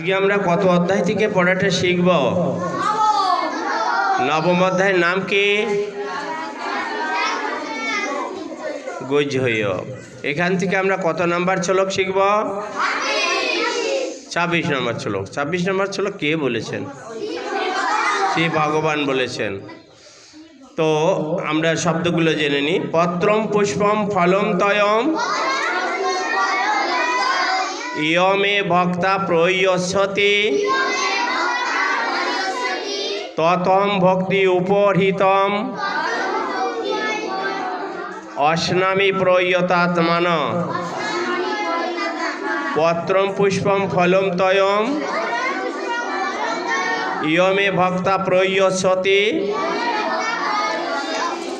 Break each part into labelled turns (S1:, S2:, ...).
S1: আজকে আমরা কত অধ্যায় থেকে পড়াটা শিখব? নবম অধ্যায়ের নাম কি? গুহ্যয়। এখান থেকে আমরা কত নাম্বার শ্লোক শিখব? 26 নম্বর শ্লোক। 26 নম্বর শ্লোক কে বলেছেন? শ্রী ভগবান বলেছেন। তো আমরা শব্দগুলো জেনে নিই। পত্রম পুষ্পম ফলম তয়ম ইয়মে ভক্তা প্রয়চ্ছতি ততম ভক্তি উপহৃতম অশ্নামি প্রয়তাত্মান। পত্রম পুষ্পম ফলম তয়ম ইয়মে ভক্তা প্রয়চ্ছতি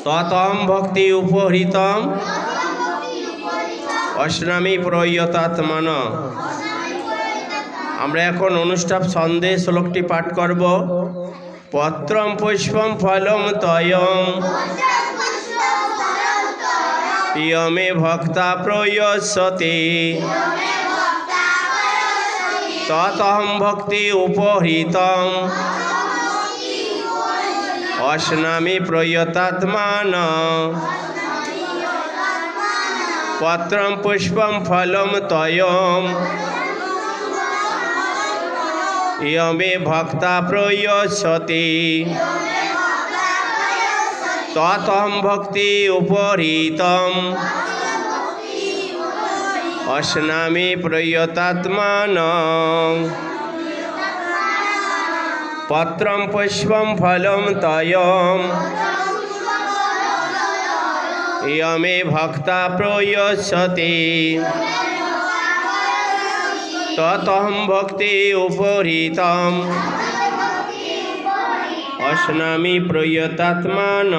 S1: ততম ভক্তি উপহৃতম অশ্নামি প্রয়তাত্মান। আমরা এখন অনুষ্টাপ ছন্দে শ্লোকটি পাঠ করব। পত্রম পুষ্পম ফলম তয়ম ইয়মে ভক্তা প্রয়চ্ছতি ততহম ভক্তি উপহৃতম অশ্নামি প্রয়তাত্মান। পত্রম পুষ্পম ফলম তয়ম ইয়মে ভক্তা প্রয়চ্ছতি ততহম ভক্তি উপহৃতম অশ্নামি প্রয়তাত্মান। পত্রম পুষ্পম ফলম তয়ম ইয়মে ভক্তা প্রয়চ্ছতি ততহম ভক্তি উপহৃতম অশ্নামি প্রয়তাত্মান।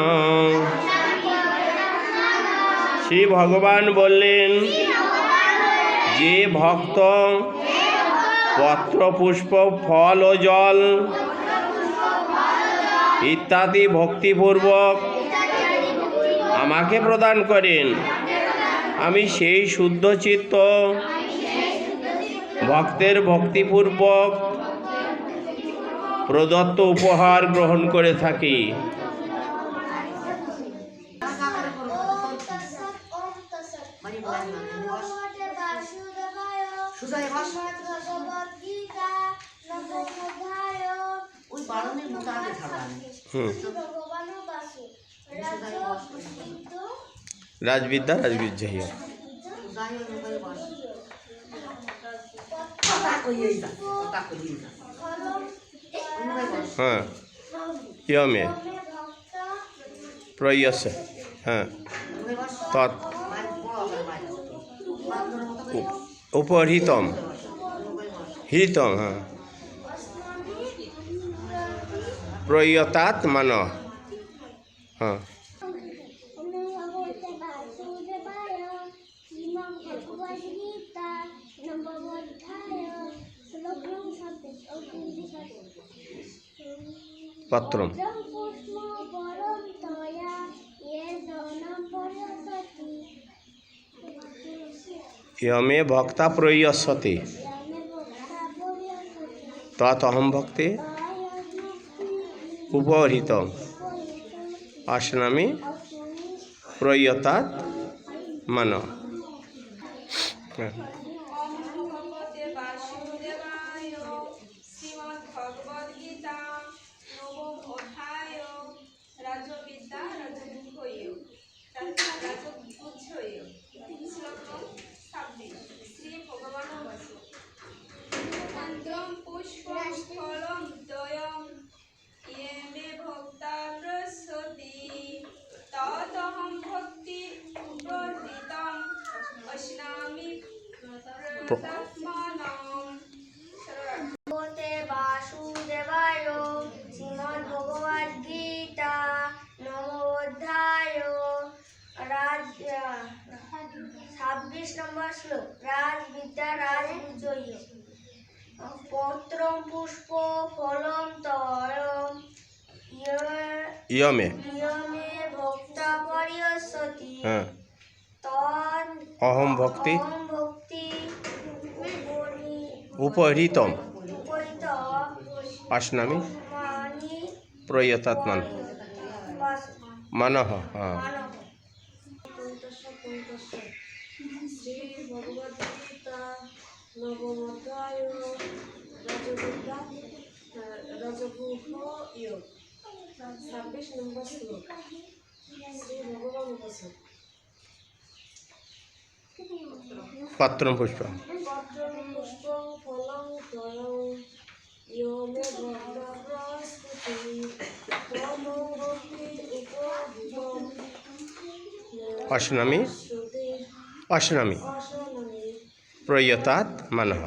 S1: শ্রী ভগবান বললেন, যে ভক্ত পত্র পুষ্প ফল ও জল ইত্যাদি ভক্তিপূর্বক আমাকে প্রদান করেন, আমি সেই শুদ্ধ চিত্ত ভক্তের ভক্তিপূর্বক প্রদত্ত উপহার গ্রহণ করে থাকি। রাজবিদ্যা রাজবিদ্যা। হ্যাঁ, ইয়মে প্রয়চ্ছ। হ্যাঁ, তৎ উপহৃতম হৃতম। হ্যাঁ, প্রয়তাত্মান। হ্যাঁ, পত্রম ইয়মে ভক্তা প্রয়চ্ছতি ততহম ভক্তি উপহৃতম অশ্নামি প্রয়তাত্মান।
S2: বাসুদেবায় শ্রীমদ্ ভগবদ গীতা নবম অধ্যায় 26 নম্বর শ্লোক। রাজবিদ্যা রাজবিজয়ী। পত্রম পুষ্প ফলম তয়ম
S1: ইয়মে
S2: ভক্তা পরিয়স্যতি
S1: অহম ভক্তি উপহৃতম অষ্টনামী
S2: মানি
S1: প্রয়তাৎ মান মানহ হ্যাঁ
S3: শ্রী ভগবদ্গীতা নবম অধ্যায় রাজবিদ্যা রাজগুহ যোগ 26 নম্বর শ্লোক শ্রী ভগবান বলেছেন
S1: পত্রম পুষ্পম
S3: পত্রং পুষ্পং ফলং তরং ইয়ো মে ভক্তা প্রস্তুতি তমো ভক্তি উপভীতম
S1: অষ্টনামী
S3: শ্রুতি
S1: অষ্টনামী
S3: অশনমি
S1: প্রয়তাৎ মানহ